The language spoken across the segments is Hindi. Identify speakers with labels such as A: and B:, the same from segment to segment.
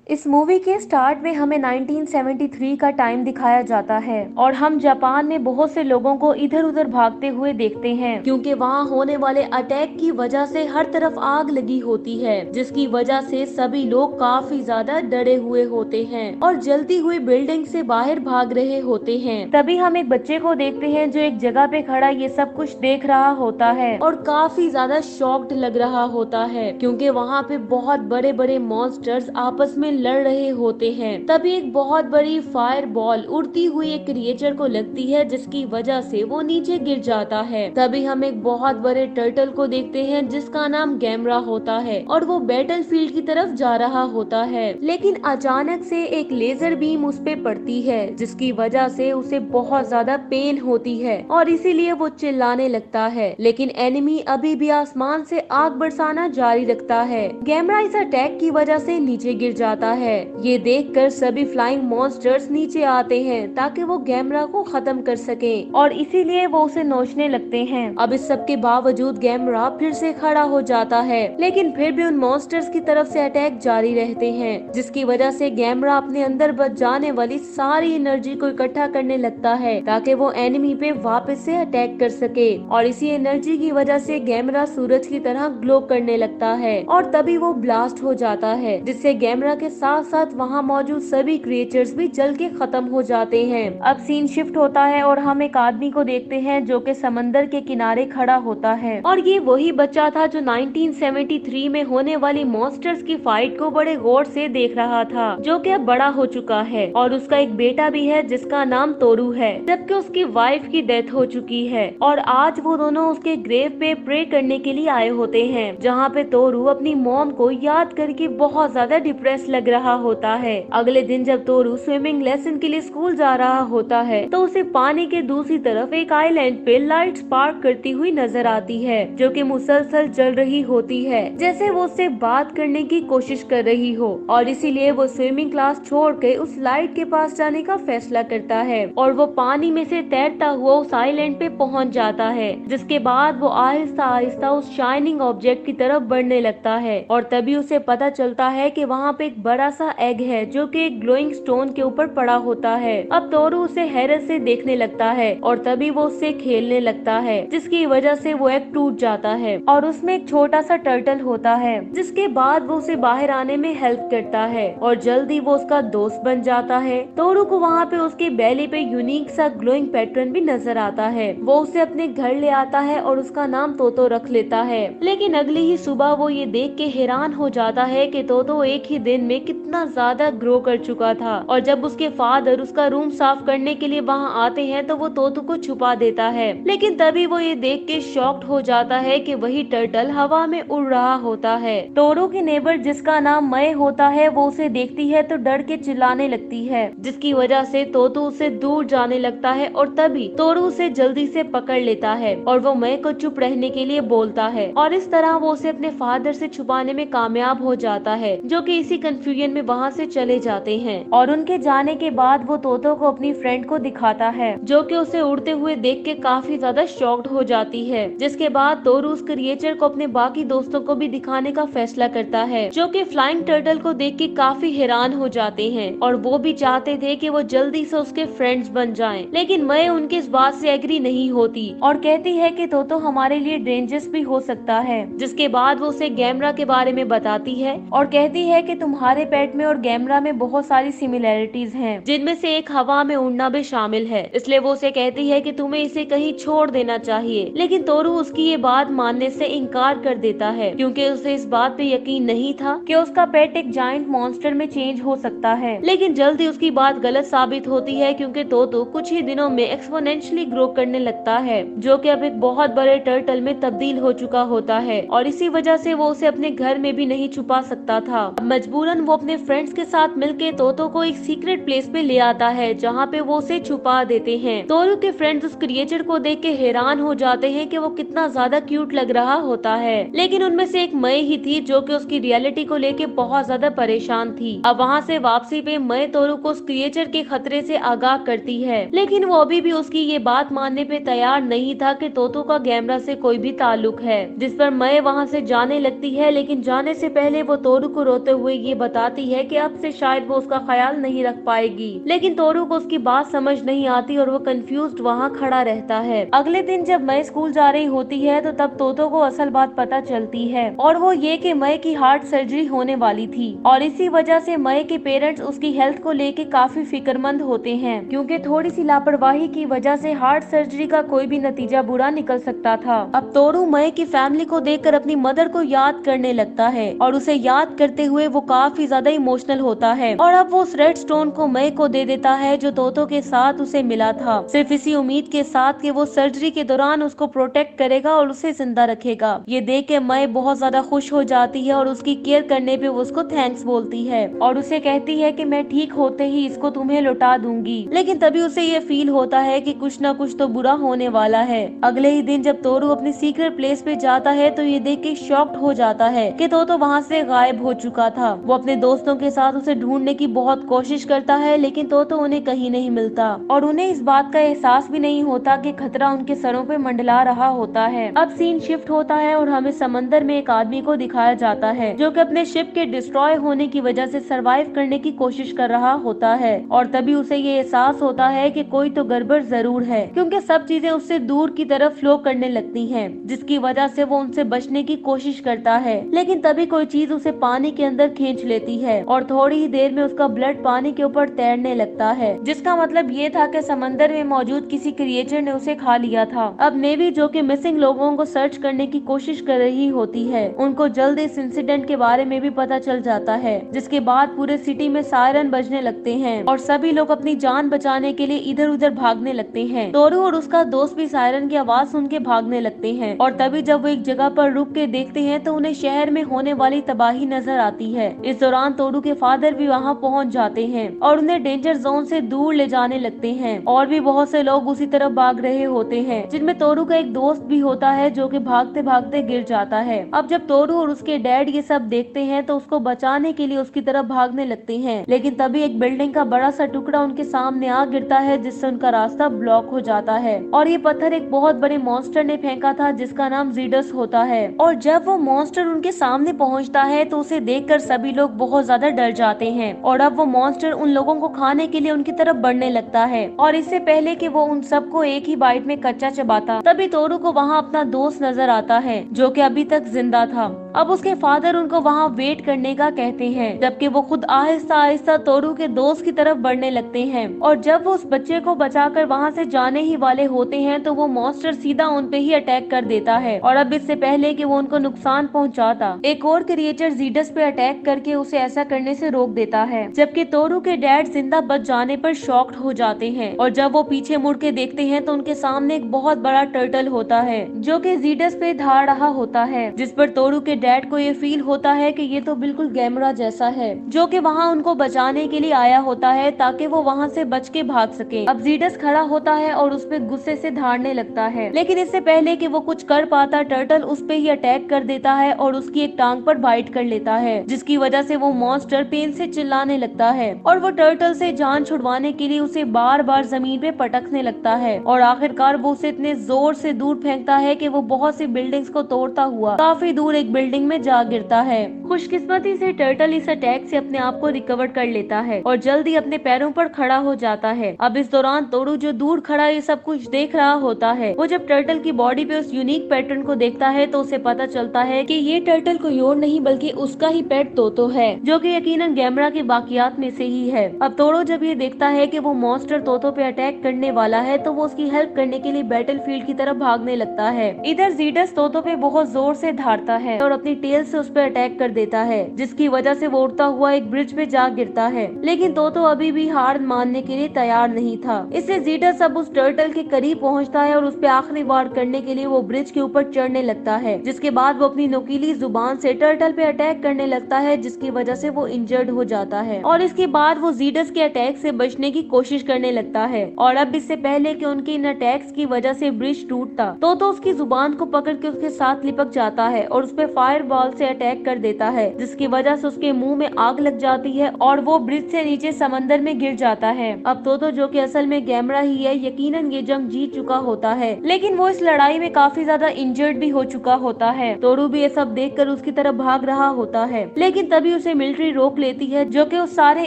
A: इस मूवी के स्टार्ट में हमें 1973 का टाइम दिखाया जाता है और हम जापान में बहुत से लोगों को इधर उधर भागते हुए देखते हैं क्योंकि वहाँ होने वाले अटैक की वजह से हर तरफ आग लगी होती है, जिसकी वजह से सभी लोग काफी ज्यादा डरे हुए होते हैं और जलती हुई बिल्डिंग से बाहर भाग रहे होते हैं। तभी हम एक बच्चे को देखते हैं जो एक जगह पे खड़ा ये सब कुछ देख रहा होता है और काफी ज्यादा शॉक्ड लग रहा होता है क्योंकि वहाँ पे बहुत बड़े बड़े मॉन्स्टर्स आपस में लड़ रहे होते हैं। तभी एक बहुत बड़ी फायर बॉल उड़ती हुई एक क्रिएचर को लगती है, जिसकी वजह से वो नीचे गिर जाता है। तभी हम एक बहुत बड़े टर्टल को देखते हैं जिसका नाम गैमरा होता है और वो बैटल फील्ड की तरफ जा रहा होता है, लेकिन अचानक से एक लेजर बीम उस पे पड़ती है जिसकी वजह से उसे बहुत ज्यादा पेन होती है और इसीलिए वो चिल्लाने लगता है। लेकिन एनिमी अभी भी आसमान से आग बरसाना जारी रखता है। गैमरा इस अटैक की वजह से नीचे गिर जाता है। ये देखकर सभी फ्लाइंग मॉन्स्टर्स नीचे आते हैं ताकि वो गैमरा को खत्म कर सके और इसीलिए वो उसे नोचने लगते हैं। अब इस सब के बावजूद गैमरा फिर से खड़ा हो जाता है, लेकिन फिर भी उन मॉन्स्टर्स की तरफ से अटैक जारी रहते हैं, जिसकी वजह से गैमरा अपने अंदर बच जाने वाली सारी एनर्जी को इकट्ठा करने लगता है ताकि वो एनिमी पे वापस से अटैक कर सके। और इसी एनर्जी की वजह से गैमरा सूरज की तरह ग्लो करने लगता है और तभी वो ब्लास्ट हो जाता है, जिससे गैमरा के साथ साथ वहाँ मौजूद सभी क्रिएचर्स भी जल के खत्म हो जाते हैं। अब सीन शिफ्ट होता है और हम एक आदमी को देखते हैं जो कि समंदर के किनारे खड़ा होता है और ये वही बच्चा था जो 1973 में होने वाली मॉन्स्टर्स की फाइट को बड़े गौर से देख रहा था, जो कि अब बड़ा हो चुका है और उसका एक बेटा भी है जिसका नाम तोरू है, जबकि उसकी वाइफ की डेथ हो चुकी है। और आज वो दोनों उसके ग्रेव पे प्रे करने के लिए आए होते हैं, जहाँ पे तोरू अपनी मॉम को याद करके बहुत ज्यादा डिप्रेस लग रहा होता है। अगले दिन जब तोरू स्विमिंग लेसन के लिए स्कूल जा रहा होता है तो उसे पानी के दूसरी तरफ एक आइलैंड पे लाइट स्पार्क करती हुई नजर आती है, जो कि मुसलसल जल रही होती है, जैसे वो उससे बात करने की कोशिश कर रही हो। और इसीलिए वो स्विमिंग क्लास छोड़ के उस लाइट के पास जाने का फैसला करता है और वो पानी में से तैरता हुआ उस आइलैंड पे पहुंच जाता है, जिसके बाद वो आहिस्ता आहिस्ता उस शाइनिंग ऑब्जेक्ट की तरफ बढ़ने लगता है। और तभी उसे पता चलता है कि वहाँ पे एक बड़ा सा एग है जो कि एक ग्लोइंग स्टोन के ऊपर पड़ा होता है। अब तोरू उसे हैरत से देखने लगता है और तभी वो उससे खेलने लगता है, जिसकी वजह से वो एग टूट जाता है और उसमें एक छोटा सा टर्टल होता है, जिसके बाद वो उसे बाहर आने में हेल्प करता है और जल्दी वो उसका दोस्त बन जाता है। तोरू को वहाँ पे उसके बैली पे यूनिक सा ग्लोइंग पैटर्न भी नजर आता है। वो उसे अपने घर ले आता है और उसका नाम तोतो रख लेता है। लेकिन अगली ही सुबह वो ये देख के हैरान हो जाता है कि तोतो एक ही दिन में कितना ज्यादा ग्रो कर चुका था। और जब उसके फादर उसका रूम साफ करने के लिए वहाँ आते हैं तो वो तोतो को छुपा देता है, लेकिन तभी वो ये देख के शॉक्ड हो जाता है कि वही टर्टल हवा में उड़ रहा होता है। तोरो की नेबर जिसका नाम मय होता है वो उसे देखती है तो डर के चिल्लाने लगती है, जिसकी वजह से तोतो उससे दूर जाने लगता है और तभी तोरो उसे जल्दी से पकड़ लेता है और वो मय को चुप रहने के लिए बोलता है और इस तरह वो उसे अपने फादर से छुपाने में कामयाब हो जाता है, जो कि इसी कंफ्यूजन में वहाँ से चले जाते हैं। और उनके जाने के बाद वो तोतो को अपनी फ्रेंड को दिखाता है, जो कि उसे उड़ते हुए देख के काफी ज्यादा शॉक्ड हो जाती है, जिसके बाद तोरू उस क्रिएचर को अपने बाकी दोस्तों को भी दिखाने का फैसला करता है, जो कि फ्लाइंग टर्टल को देख के काफी हैरान हो जाते हैं और वो भी चाहते थे कि वो जल्दी से उसके फ्रेंड्स बन जाएं। लेकिन मैं उनकी इस बात से एग्री नहीं होती और कहती है कि तोतो हमारे लिए डेंजरस भी हो सकता है, जिसके बाद वो उसे गैमरा के बारे में बताती है और कहती है कि तुम्हारे पेट में और गैमरा में बहुत सारी सिमिलैरिटीज हैं, जिनमें से एक हवा में उड़ना भी शामिल है। इसलिए वो उसे कहती है कि तुम्हें इसे कहीं छोड़ देना चाहिए, लेकिन तोरू उसकी ये बात मानने से इनकार कर देता है क्योंकि उसे इस बात पे यकीन नहीं था कि उसका पेट एक जायंट मॉन्स्टर में चेंज हो सकता है। लेकिन जल्दी उसकी बात गलत साबित होती है क्योंकि तोतो कुछ ही दिनों में एक्सपोनेंशियली ग्रो करने लगता है, जो कि अब एक बहुत बड़े टर्टल में तब्दील हो चुका होता है और इसी वजह से वो उसे अपने घर में भी नहीं छुपा सकता था। मजबूरन वो अपने फ्रेंड्स के साथ मिलके तोतो को एक सीक्रेट प्लेस पे ले आता है, जहाँ पे वो उसे छुपा देते हैं। तोरू के फ्रेंड्स उस क्रिएचर को देख के हैरान हो जाते हैं कि वो कितना ज्यादा क्यूट लग रहा होता है, लेकिन उनमें से एक मई ही थी जो कि उसकी रियलिटी को लेके बहुत ज्यादा परेशान थी। अब वहाँ से वापसी पे मई तोरू को उस क्रिएचर के खतरे से आगाह करती है, लेकिन वो अभी भी उसकी ये बात मानने पे तैयार नहीं था कि तोतो का गैमरा से कोई भी ताल्लुक है, जिस पर मई वहाँ से जाने लगती है। लेकिन जाने से पहले वो तोरू को रोते हुए ये बताती है कि अब से शायद वो उसका ख्याल नहीं रख पाएगी, लेकिन तोरू को उसकी बात समझ नहीं आती और वो कंफ्यूज्ड वहाँ खड़ा रहता है। अगले दिन जब मई स्कूल जा रही होती है तो तब तोतो को असल बात पता चलती है, और वो ये कि मई की हार्ट सर्जरी होने वाली थी, और इसी वजह से मई के पेरेंट्स उसकी हेल्थ को लेके काफी फिक्रमंद होते हैं, क्योंकि थोड़ी सी लापरवाही की वजह से हार्ट सर्जरी का कोई भी नतीजा बुरा निकल सकता था। अब तोरू मई की फैमिली को देखकर अपनी मदर को याद करने लगता है, और उसे याद करते हुए वो काफी ज्यादा इमोशनल होता है, और अब वो उस रेड स्टोन को मई को दे देता है जो तोतो के साथ उसे मिला था, सिर्फ इसी उम्मीद के साथ कि वो सर्जरी के दौरान उसको प्रोटेक्ट करेगा और उसे जिंदा रखेगा। ये देख के मई बहुत ज्यादा खुश हो जाती है और उसकी केयर करने पे वो उसको थैंक्स बोलती है, और उसे कहती है कि मैं ठीक होते ही इसको तुम्हें लौटा दूंगी। लेकिन तभी उसे ये फील होता है कि कुछ न कुछ तो बुरा होने वाला है। अगले ही दिन जब तोरू अपनी सीक्रेट प्लेस पे जाता है तो ये देख के शॉक्ड हो जाता है कि तोतो वहाँ से गायब हो चुका था। वो अपने दोस्तों के साथ उसे ढूंढने की बहुत कोशिश करता है, लेकिन तोतो उन्हें कहीं नहीं मिलता, और उन्हें इस बात का एहसास भी नहीं होता कि खतरा उनके सरों पे मंडला रहा होता है। अब सीन शिफ्ट होता है और हमें समंदर में एक आदमी को दिखाया जाता है जो कि अपने शिप के डिस्ट्रॉय होने की वजह से सरवाइव करने की कोशिश कर रहा होता है, और तभी उसे ये एहसास होता है कि कोई तो गड़बड़ जरूर है, क्योंकि सब चीजें उससे दूर की तरफ फ्लो करने लगती हैं, जिसकी वजह से वो उनसे बचने की कोशिश करता है। लेकिन तभी कोई चीज उसे पानी के अंदर खींच लेती है और थोड़ी ही देर में उसका ब्लड पानी के ऊपर तैरने लगता है, जिसका मतलब ये था कि समंदर में मौजूद किसी क्रिएचर ने उसे खा लिया था। अब नेवी जो कि मिसिंग लोगों को सर्च करने की कोशिश कर रही होती है, उनको जल्द इस इंसिडेंट के बारे में भी पता चल जाता है, जिसके बाद पूरे सिटी में सायरन बजने लगते हैं और सभी लोग अपनी जान बचाने के लिए इधर उधर भागने लगते हैं। तोरू और उसका दोस्त भी सायरन की आवाज सुन के भागने लगते हैं, और तभी जब वो एक जगह पर रुक के देखते हैं तो उन्हें शहर में होने वाली तबाही नजर आती है। इस दौरान तोरू के फादर भी वहाँ पहुँच जाते हैं और उन्हें डेंजर जोन से दूर ले जाने लगते हैं, और भी बहुत से लोग उसी तरफ भाग रहे होते हैं, जिनमें तोरू का एक दोस्त भी होता है जो कि भागते भागते गिर जाता है। अब जब तोरू और उसके डैड ये सब देखते हैं तो उसको बचाने के लिए उसकी तरफ भागने लगते हैं, लेकिन तभी एक बिल्डिंग का बड़ा सा टुकड़ा उनके सामने आ गिरता है, जिससे उनका रास्ता ब्लॉक हो जाता है, और ये पत्थर एक बहुत बड़े मॉन्स्टर ने फेंका था जिसका नाम जीडस होता है। और जब वो मॉन्स्टर उनके सामने पहुंचता है तो उसे देखकर सभी लोग बहुत ज्यादा डर जाते हैं, और अब वो मॉन्स्टर उन लोगों को खाने के लिए उनकी तरफ बढ़ने लगता है, और इससे पहले कि वो उन सबको एक ही बाइट में कच्चा चबाता, तभी तोरू को वहाँ अपना दोस्त नजर आता है जो कि अभी तक जिंदा था। अब उसके फादर उनको वहाँ वेट करने का कहते हैं, जबकि वो खुद आहिस्ता आहिस्ता तोरू के दोस्त की तरफ बढ़ने लगते हैं, और जब वो उस बच्चे को बचाकर वहाँ से जाने ही वाले होते हैं तो वो मॉन्स्टर सीधा उन पे ही अटैक कर देता है, और अब इससे पहले कि वो उनको नुकसान पहुँचाता, एक और क्रिएचर जीडस पे अटैक करके उसे ऐसा करने से रोक देता है, जबकि तोरू के डैड जिंदा बच जाने पर शॉक्ड हो जाते हैं, और जब वो पीछे मुड़ के देखते हैं तो उनके सामने एक बहुत बड़ा टर्टल होता है जो कि जीडस पे धाड़ रहा होता है, जिस पर तोरू के डैड को ये फील होता है कि ये तो बिल्कुल गैमरा जैसा है जो कि वहाँ उनको बचाने के लिए आया होता है ताकि वो वहाँ से बच के भाग सके। अब जीडस खड़ा होता है और उस पे गुस्से से धाड़ने लगता है, लेकिन इससे पहले कि वो कुछ कर पाता टर्टल उस पे ही अटैक कर देता है और उसकी एक टांग पर बाइट कर लेता है, जिसकी वजह से वो मॉन्स्टर पेन से चिल्लाने लगता है, और वो टर्टल से जान छुड़वाने के लिए उसे बार बार जमीन पे पटकने लगता है, और आखिरकार वो उसे इतने जोर से दूर फेंकता है कि वो बहुत सी बिल्डिंग्स को तोड़ता हुआ काफी दूर एक बिल्डिंग में जा गिरता है। खुशकिस्मती से टर्टल इस अटैक से अपने आप को रिकवर कर लेता है और जल्दी अपने पैरों पर खड़ा हो जाता है। अब इस दौरान तोरू जो दूर खड़ा ये सब कुछ देख रहा होता है, वो जब टर्टल की बॉडी पे उस यूनिक पैटर्न को देखता है तो उसे पता चलता है कि ये टर्टल कोई और नहीं बल्कि उसका ही पेट तोतो है, जो कि यकीनन गैमरा के बाकियात में से ही है। अब तोरो जब ये देखता है कि वो मॉन्स्टर तोतो पे अटैक करने वाला है तो वो उसकी हेल्प करने के लिए बैटल फील्ड की तरफ भागने लगता है। इधर जीडस तोतो पे बहुत जोर से धारता है और अपनी टेल से उस पर अटैक कर देता है, जिसकी वजह से वो उड़ता हुआ एक ब्रिज पे जा गिरता है, लेकिन तोतो अभी भी हार मानने के लिए तैयार नहीं था। इससे जीडस अब उस टर्टल के करीब पहुंचता है और उस पे आखिरी वार करने के लिए वो ब्रिज के ऊपर चढ़ने लगता है, जिसके बाद वो अपनी नुकीली जुबान से टर्टल पे अटैक करने लगता है, जिसकी वजह से वो इंजर्ड हो जाता है, और इसके बाद वो जीडस के अटैक से बचने की कोशिश करने लगता है। और अब इससे पहले कि उनके इन अटैक्स की वजह से ब्रिज टूटता तो उसकी जुबान को पकड़ के उसके साथ लिपक जाता है और उस पे फायर फायर बॉल से अटैक कर देता है, जिसकी वजह से उसके मुंह में आग लग जाती है और वो ब्रिज से नीचे समंदर में गिर जाता है। अब तोतो, जो कि असल में गैमरा ही है, यकीनन ये जंग जीत चुका होता है, लेकिन वो इस लड़ाई में काफी ज्यादा इंजर्ड भी हो चुका होता है। तोरू भी ये सब देखकर उसकी तरफ भाग रहा होता है, लेकिन तभी उसे मिलिट्री रोक लेती है, जो कि उस सारे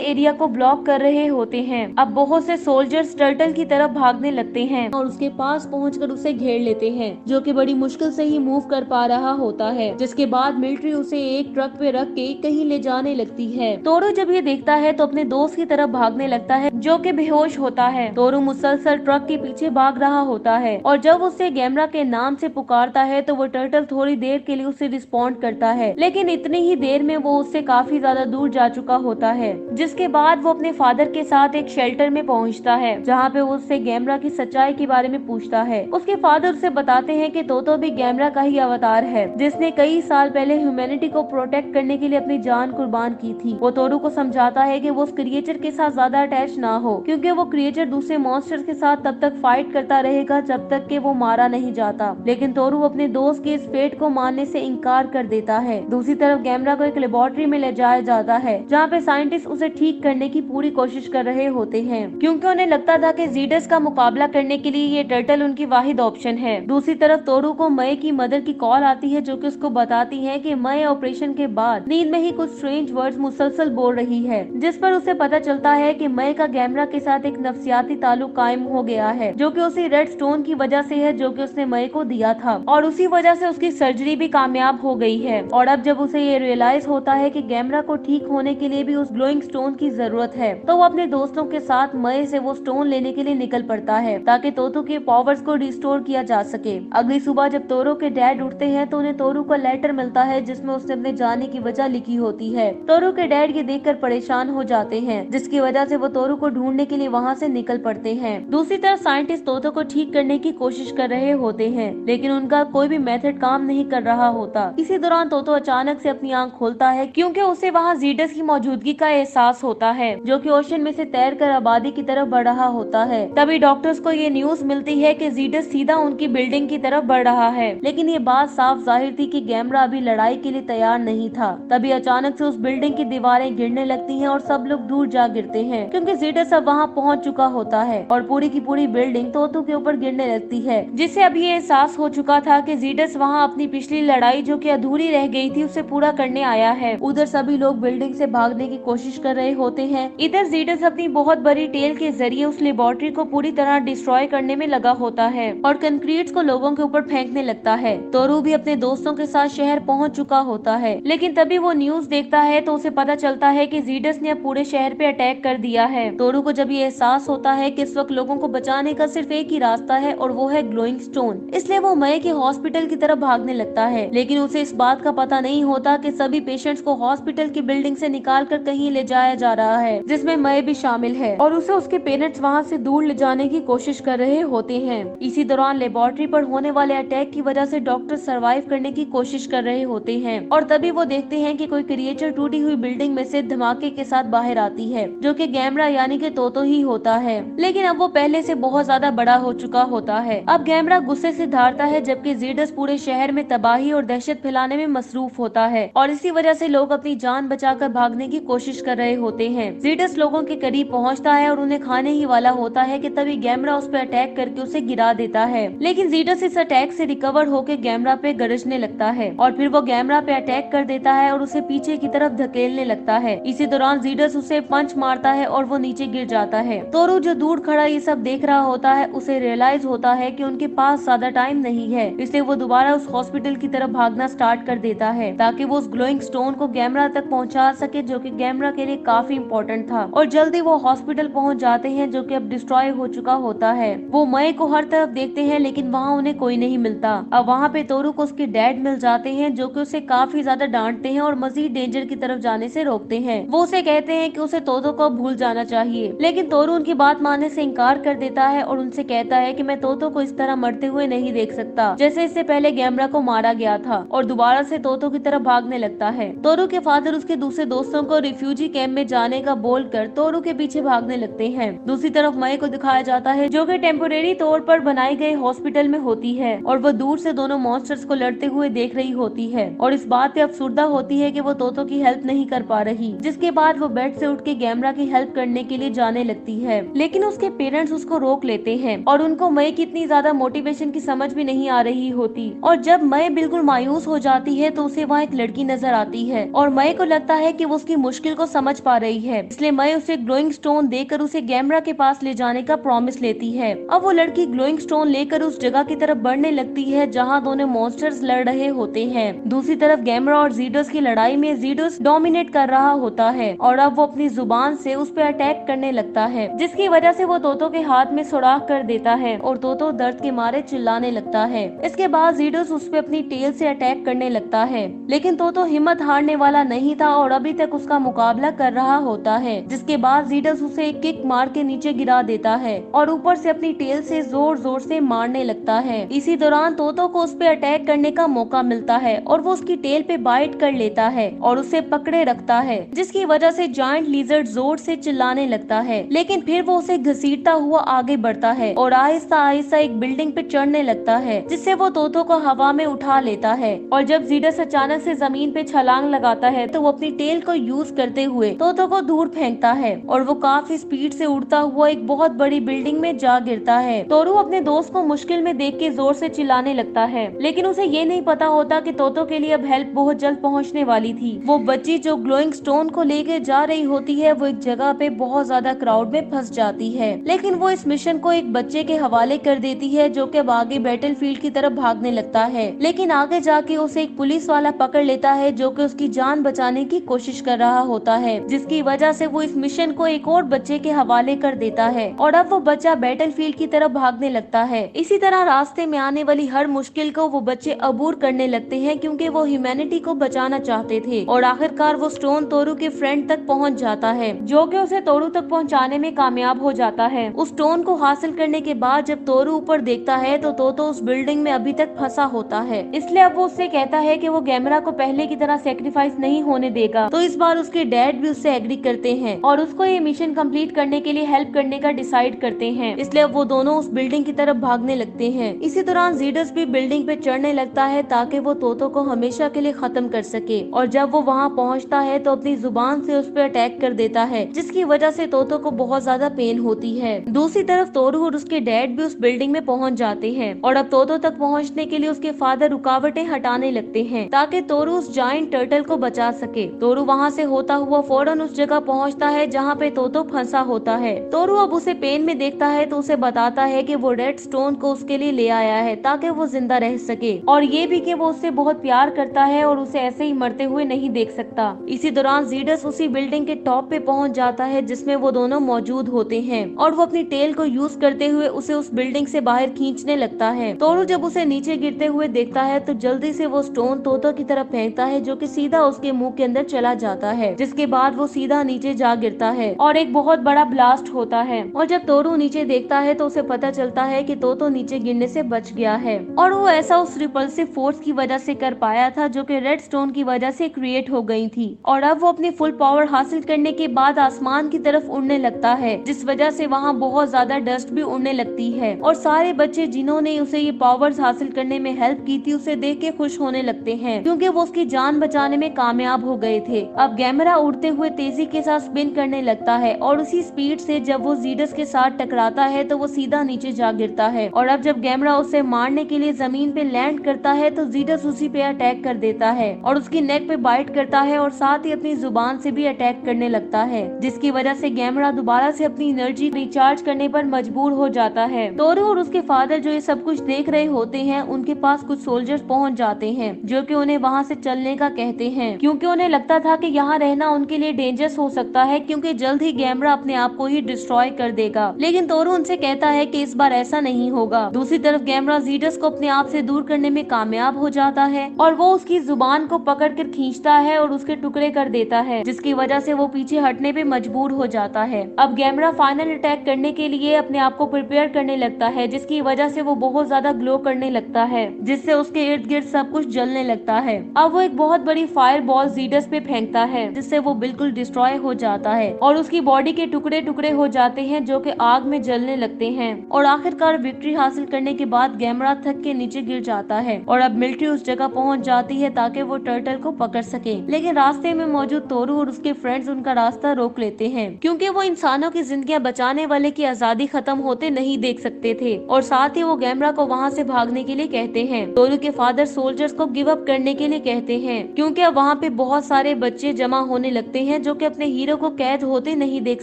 A: एरिया को ब्लॉक कर रहे होते हैं। अब बहुत से सोल्जर्स टर्टल की तरफ भागने लगते हैं और उसके पास पहुंचकर उसे घेर लेते हैं, जो कि बड़ी मुश्किल से ही मूव कर पा रहा होता है। जिसके बाद मिलिट्री उसे एक ट्रक पे रख के कहीं ले जाने लगती है। तोरू जब ये देखता है तो अपने दोस्त की तरफ भागने लगता है, जो कि बेहोश होता है। तोरू मुसलसल ट्रक के पीछे भाग रहा होता है और जब उसे गैमरा के नाम से पुकारता है तो वो टर्टल थोड़ी देर के लिए उसे रिस्पॉन्ड करता है, लेकिन इतनी ही देर में वो उससे काफी ज्यादा दूर जा चुका होता है। जिसके बाद वो अपने फादर के साथ एक शेल्टर में पहुंचता है, जहाँ पे वो उससे गैमरा की सच्चाई के बारे में पूछता है। उसके फादर उसे बताते हैं कि तोतो भी गैमरा का ही अवतार है, जिसने कई साल पहले ह्यूमैनिटी को प्रोटेक्ट करने के लिए अपनी जान कुर्बान की थी। वो तोरू को समझाता है कि वो उस क्रिएचर के साथ ज्यादा अटैच ना हो, क्योंकि वो क्रिएचर दूसरे मॉन्स्टर्स के साथ तब तक फाइट करता रहेगा जब तक कि वो मारा नहीं जाता। लेकिन तोरू अपने दोस्त के इस फेट को मानने से इनकार कर देता है। दूसरी तरफ गैमरा को एक लेबोरेटरी में ले जाया जाता है, जहाँ पे साइंटिस्ट उसे ठीक करने की पूरी कोशिश कर रहे होते हैं, क्योंकि उन्हें लगता था कि जीडस का मुकाबला करने के लिए ये टर्टल उनकी वाहिद ऑप्शन है। दूसरी तरफ तोरू को मय की मदर की कॉल आती है, जो कि उसको बताती है कि मय ऑपरेशन के बाद नींद में ही कुछ स्ट्रेंज वर्ड्स मुसलसल बोल रही है, जिस पर उसे पता चलता है कि मय का गैमरा के साथ एक नफ्सियाती ताल्लुक कायम हो गया है, जो कि उसी रेड स्टोन की वजह से है, जो कि उसने मय को दिया था, और उसी वजह से उसकी सर्जरी भी कामयाब हो गई है। और अब जब उसे ये रियलाइज होता है कि गैमरा को ठीक होने के लिए भी उस ग्लोइंग स्टोन की जरूरत है, तो वो अपने दोस्तों के साथ मय से वो स्टोन लेने के लिए निकल पड़ता है, ताकि तोतो के पावर्स को रिस्टोर किया जा सके। अगली सुबह जब तोरो के डैड उठते हैं तो उन्हें तोरू का लेटर मिलता है, जिसमें उसने अपने जाने की वजह लिखी होती है। तोरू के डैड ये देखकर परेशान हो जाते हैं, जिसकी वजह से वो तोरू को ढूंढने के लिए वहाँ से निकल पड़ते हैं। दूसरी तरफ साइंटिस्ट तोतो को ठीक करने की कोशिश कर रहे होते हैं, लेकिन उनका कोई भी मेथड काम नहीं कर रहा होता। इसी दौरान तोतो अचानक से अपनी आंख खोलता है, क्योंकि उसे वहाँ जीडस की मौजूदगी का एहसास होता है, जो कि ओशन में से तैरकर आबादी की तरफ बढ़ रहा होता है। तभी डॉक्टर्स को ये न्यूज मिलती है कि जीडस सीधा उनकी बिल्डिंग की तरफ बढ़ रहा है, लेकिन ये बात साफ जाहिर थी कि गैमरा अभी लड़ाई के लिए तैयार नहीं था। तभी अचानक से उस बिल्डिंग की दीवारें गिरने लगती हैं और सब लोग दूर जा गिरते हैं, क्योंकि जीडस अब वहाँ पहुँच चुका होता है और पूरी की पूरी बिल्डिंग तोतो के ऊपर गिरने लगती है, जिससे अब ये एहसास हो चुका था कि जीडस वहाँ अपनी पिछली लड़ाई जो कि अधूरी रह गई थी उसे पूरा करने आया है। उधर सभी लोग बिल्डिंग से भागने की कोशिश कर रहे होते हैं। इधर जीडस अपनी बहुत बड़ी टेल के जरिए उस लेबोरेटरी को पूरी तरह डिस्ट्रॉय करने में लगा होता है और कंक्रीट्स को लोगों के ऊपर फेंकने लगता है। तोरू भी अपने दोस्तों के साथ शहर पहुंच चुका होता है, लेकिन तभी वो न्यूज देखता है तो उसे पता चलता है कि जीडस ने अब पूरे शहर पे अटैक कर दिया है। तोरू को जब ये एहसास होता है कि इस वक्त लोगों को बचाने का सिर्फ एक ही रास्ता है और वो है ग्लोइंग स्टोन, इसलिए वो मय के हॉस्पिटल की तरफ भागने लगता है। लेकिन उसे इस बात का पता नहीं होता कि सभी पेशेंट्स को हॉस्पिटल की बिल्डिंग से निकाल कर कहीं ले जाया जा रहा है, जिसमें मय भी शामिल है, और उसे उसके पेरेंट्स वहाँ से दूर ले जाने की कोशिश कर रहे होते हैं। इसी दौरान लेबोरेटरी पर होने वाले अटैक की वजह से डॉक्टर सर्वाइव करने की कोशिश कर रहे होते हैं, और तभी वो देखते हैं कि कोई क्रिएचर टूटी हुई बिल्डिंग में से धमाके के साथ बाहर आती है, जो कि गैमरा यानी कि तोतो ही होता है। लेकिन अब वो पहले से बहुत ज्यादा बड़ा हो चुका होता है। अब गैमरा गुस्से से धारता है, जबकि जीडस पूरे शहर में तबाही और दहशत फैलाने में मसरूफ होता है, और इसी वजह से लोग अपनी जान बचाकर भागने की कोशिश कर रहे होते हैं। जीडस लोगों के करीब पहुंचता है और उन्हें खाने ही वाला होता है कि तभी गैमरा उस पर अटैक करके उसे गिरा देता है। लेकिन जीडस इस अटैक से रिकवर होकर गैमरा पे गरजने लगता है और फिर वो गैमरा पे अटैक कर देता है और उसे पीछे की तरफ धकेलने लगता है। इसी दौरान जीडस उसे पंच मारता है और वो नीचे गिर जाता है। तोरू जो दूर खड़ा ये सब देख रहा होता है, उसे रियलाइज होता है कि उनके पास ज्यादा टाइम नहीं है, इसलिए वो दोबारा उस हॉस्पिटल की तरफ भागना स्टार्ट कर देता है, ताकि वो उस ग्लोइंग स्टोन को गैमरा तक पहुंचा सके, जो कि गैमरा के लिए काफी इम्पोर्टेंट था। और जल्दी वो हॉस्पिटल पहुंच जाते हैं, जो कि अब डिस्ट्रॉय हो चुका होता है। वो मय को हर तरफ देखते हैं, लेकिन वहाँ उन्हें कोई नहीं मिलता। अब वहाँ पे तोरू को उसके डैड मिल जाते हैं, जो कि उसे काफी ज्यादा डांटते हैं और मजीद डेंजर की तरफ जाने से रोकते हैं। वो उसे कहते हैं कि उसे तोतो को भूल जाना चाहिए, लेकिन तोरू उनकी बात मानने से इनकार कर देता है और उनसे कहता है कि मैं तोतो को इस तरह मरते हुए नहीं देख सकता, जैसे इससे पहले गैमरा को मारा गया था, और दोबारा से तोतो की तरफ भागने लगता है। तोरू के फादर उसके दूसरे दोस्तों को रिफ्यूजी कैंप में जाने का बोलकर तोरू के पीछे भागने लगते हैं। दूसरी तरफ मय को दिखाया जाता है, जो कि टेम्पोरेरी तौर पर बनाई गई हॉस्पिटल में होती है, और वो दूर से दोनों मॉन्स्टर्स को लड़ते हुए देख रही होती होती है और इस बात पे अफसुर्दा होती है कि वो तोतो की हेल्प नहीं कर पा रही, जिसके बाद वो बेड से उठ के गैमरा की हेल्प करने के लिए जाने लगती है। लेकिन उसके पेरेंट्स उसको रोक लेते हैं और उनको मई की इतनी ज्यादा मोटिवेशन की समझ भी नहीं आ रही होती। और जब मई बिल्कुल मायूस हो जाती है तो उसे वहाँ एक लड़की नजर आती है और मई को लगता है कि वो उसकी मुश्किल को समझ पा रही है, इसलिए मई उसे ग्लोइंग स्टोन देकर उसे गैमरा के पास ले जाने का प्रॉमिस लेती है। अब वो लड़की ग्लोइंग स्टोन लेकर उस जगह की तरफ बढ़ने लगती है जहाँ दोनों मॉन्स्टर्स लड़ रहे होते हैं। दूसरी तरफ गैमरा और जीडस की लड़ाई में जीडस डोमिनेट कर रहा होता है और अब वो अपनी जुबान से उस पर अटैक करने लगता है, जिसकी वजह से वो तोतो के हाथ में सुराख कर देता है और तोतो दर्द के मारे चिल्लाने लगता है। इसके बाद जीडस उस पे अपनी टेल से अटैक करने लगता है, लेकिन तोतो हिम्मत हारने वाला नहीं था और अभी तक उसका मुकाबला कर रहा होता है। जिसके बाद जीडस उसे एक किक मार के नीचे गिरा देता है और ऊपर से अपनी टेल से जोर जोर से मारने लगता है। इसी दौरान तोतो को उस पे अटैक करने का मौका मिलता है और वो उसकी टेल पे बाइट कर लेता है और उसे पकड़े रखता है, जिसकी वजह से जायंट लिजर्ड जोर से चिल्लाने लगता है। लेकिन फिर वो उसे घसीटता हुआ आगे बढ़ता है और आहिस्ता आहिस्ता एक बिल्डिंग पे चढ़ने लगता है, जिससे वो तोतो को हवा में उठा लेता है। और जब जीडस अचानक से जमीन पे छलांग लगाता है तो वो अपनी टेल को यूज करते हुए तोतो को दूर फेंकता है और वो काफी स्पीड से उड़ता हुआ एक बहुत बड़ी बिल्डिंग में जा गिरता है। तोरू अपने दोस्त को मुश्किल में देख के जोर से चिल्लाने लगता है, लेकिन उसे ये नहीं पता होता कि तोतो के लिए अब हेल्प बहुत जल्द पहुंचने वाली थी। वो बच्ची जो ग्लोइंग स्टोन को लेके जा रही होती है वो एक जगह पे बहुत ज्यादा क्राउड में फंस जाती है, लेकिन वो इस मिशन को एक बच्चे के हवाले कर देती है जो कि अब आगे बैटलफील्ड की तरफ भागने लगता है। लेकिन आगे जाके उसे एक पुलिस वाला पकड़ लेता है जो कि उसकी जान बचाने की कोशिश कर रहा होता है, जिसकी वजह से वो इस मिशन को एक और बच्चे के हवाले कर देता है और अब वो बच्चा बैटलफील्ड की तरफ भागने लगता है। इसी तरह रास्ते में आने वाली हर मुश्किल को वो बच्चे अबूर करने लगते हैं क्योंकि वो ह्यूमैनिटी को बचाना चाहते थे और आखिरकार वो स्टोन तोरू के फ्रेंड तक पहुंच जाता है जो कि उसे तोरू तक पहुंचाने में कामयाब हो जाता है। उस स्टोन को हासिल करने के बाद जब तोरू ऊपर देखता है तो तोतो उस बिल्डिंग में अभी तक फंसा होता है, इसलिए अब वो उससे कहता है कि वो गैमरा को पहले की तरह सेक्रीफाइस नहीं होने देगा। तो इस बार उसके डैड भी उससे एग्री करते हैं और उसको ये मिशन कंप्लीट करने के लिए हेल्प करने का डिसाइड करते हैं, इसलिए अब वो दोनों उस बिल्डिंग की तरफ भागने लगते हैं। इसी दौरान जीडस भी बिल्डिंग पे चढ़ने लगता है ताकि वो तोतो को हमेशा के लिए खत्म कर सके और जब वो वहाँ पहुँचता है तो अपनी जुबान से उस पर अटैक कर देता है, जिसकी वजह से तोतो को बहुत ज्यादा पेन होती है। दूसरी तरफ तोरू और उसके डैड भी उस बिल्डिंग में पहुँच जाते हैं और अब तोतो तक पहुँचने के लिए उसके फादर रुकावटें हटाने लगते हैं ताकि तोरू उस जायंट टर्टल को बचा सके। तोरू वहाँ से होता हुआ फौरन उस जगह पहुँचता है जहाँ पे तोतो फंसा होता है। तोरू अब उसे पेन में देखता है तो उसे बताता है कि वो रेड स्टोन को उसके लिए ले आया है ताकि वो जिंदा रह सके और ये भी कि वो उससे बहुत प्यार करता है और उसे ऐसे ही मरते हुए नहीं देख सकता। इसी दौरान जीडस उसी बिल्डिंग के टॉप पे पहुंच जाता है जिसमें वो दोनों मौजूद होते हैं और वो अपनी टेल को यूज करते हुए उसे उस बिल्डिंग से बाहर खींचने लगता है। तोरू जब उसे नीचे गिरते हुए देखता है तो जल्दी से वो स्टोन तोतो की तरफ फेंकता है जो कि सीधा उसके मुंह के अंदर चला जाता है, जिसके बाद वो सीधा नीचे जा गिरता है और एक बहुत बड़ा ब्लास्ट होता है। और जब तोरू नीचे देखता है तो उसे पता चलता है कि तोतो नीचे गिरने से बच गया है और वो ऐसा उस रिपल्सिव फोर्स की वजह से कर पाया था जो कि रेड स्टोन की वजह से क्रिएट हो गई थी। और अब वो अपनी फुल पावर हासिल करने के बाद आसमान की तरफ उड़ने लगता है, जिस वजह से वहाँ बहुत ज्यादा डस्ट भी उड़ने लगती है और सारे बच्चे जिन्होंने उसे ये पावर्स हासिल करने में हेल्प की थी उसे देख के खुश होने लगते हैं क्योंकि वो उसकी जान बचाने में कामयाब हो गए थे। अब गैमरा उड़ते हुए तेजी के साथ स्पिन करने लगता है और उसी स्पीड से जब वो जीडस के साथ टकराता है तो वो सीधा नीचे जा गिरता है और अब जब गैमरा उसे मारने के लिए जमीन पे लैंड करता है तो जीडस उसी पे अटैक कर देता है और उसकी नेक पे बाइट करता है और साथ ही अपनी जुबान से भी अटैक करने लगता है, जिसकी वजह से गैमरा दोबारा से अपनी एनर्जी रिचार्ज करने पर मजबूर हो जाता है। तोरू और उसके फादर जो ये सब कुछ देख रहे होते हैं उनके पास कुछ सोल्जर्स पहुंच जाते हैं जो कि उन्हें वहां से चलने का कहते हैं क्योंकि उन्हें लगता था कि यहाँ रहना उनके लिए डेंजरस हो सकता है क्योंकि जल्द ही गैमरा अपने आप को ही डिस्ट्रॉय कर देगा। लेकिन तोरू उनसे कहता है कि इस बार ऐसा नहीं होगा। दूसरी तरफ गैमरा जीडस को अपने आप से दूर करने में कामयाब हो जाता है और वो उसकी जुबान को पकड़ कर खींचता है और उसके टुकड़े कर देता है, जिसकी वजह से वो पीछे हटने पे मजबूर हो जाता है। अब गैमरा फाइनल अटैक करने के लिए अपने आप को प्रिपेयर करने लगता है, जिसकी वजह से वो बहुत ज्यादा ग्लो करने लगता है, जिससे उसके इर्द गिर्द सब कुछ जलने लगता है। अब वो एक बहुत बड़ी फायर बॉल जीडस पे फेंकता है जिससे वो बिल्कुल डिस्ट्रॉय हो जाता है और उसकी बॉडी के टुकड़े टुकड़े हो जाते हैं जो कि आग में जलने लगते हैं और आखिरकार विक्ट्री हासिल करने के बाद गैमरा थक के नीचे गिर जाता है और अब मिलिट्री उस जगह जगह पहुंच जाती है ताकि वो टर्टल को पकड़ सके। लेकिन रास्ते में मौजूद तोरू और उसके फ्रेंड्स उनका रास्ता रोक लेते हैं, क्योंकि वो इंसानों की जिंदगियां बचाने वाले की आजादी खत्म होते नहीं देख सकते थे। और साथ ही वो गैमरा को वहाँ से भागने के लिए कहते हैं। तोरू के फादर सोल्जर्स को गिव अप करने के लिए कहते हैं, क्योंकि अब वहाँ पे बहुत सारे बच्चे जमा होने लगते हैं जो कि अपने हीरो को कैद होते नहीं देख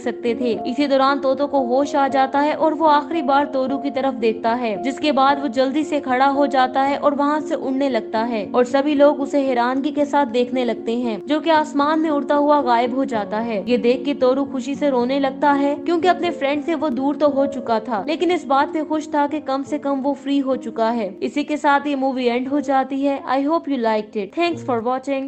A: सकते थे। इसी दौरान तोतो को होश आ जाता है और वो आखिरी बार तोरू की तरफ देखता है, जिसके बाद वो जल्दी से खड़ा हो जाता है और वहाँ से उड़ने लगता है और सभी लोग उसे हैरानगी के साथ देखने लगते हैं, जो कि आसमान में उड़ता हुआ गायब हो जाता है। ये देख के तोरू खुशी से रोने लगता है, क्योंकि अपने फ्रेंड से वो दूर तो हो चुका था, लेकिन इस बात पे खुश था कि कम से कम वो फ्री हो चुका है। इसी के साथ ये मूवी एंड हो जाती है। I hope you liked it. Thanks for watching.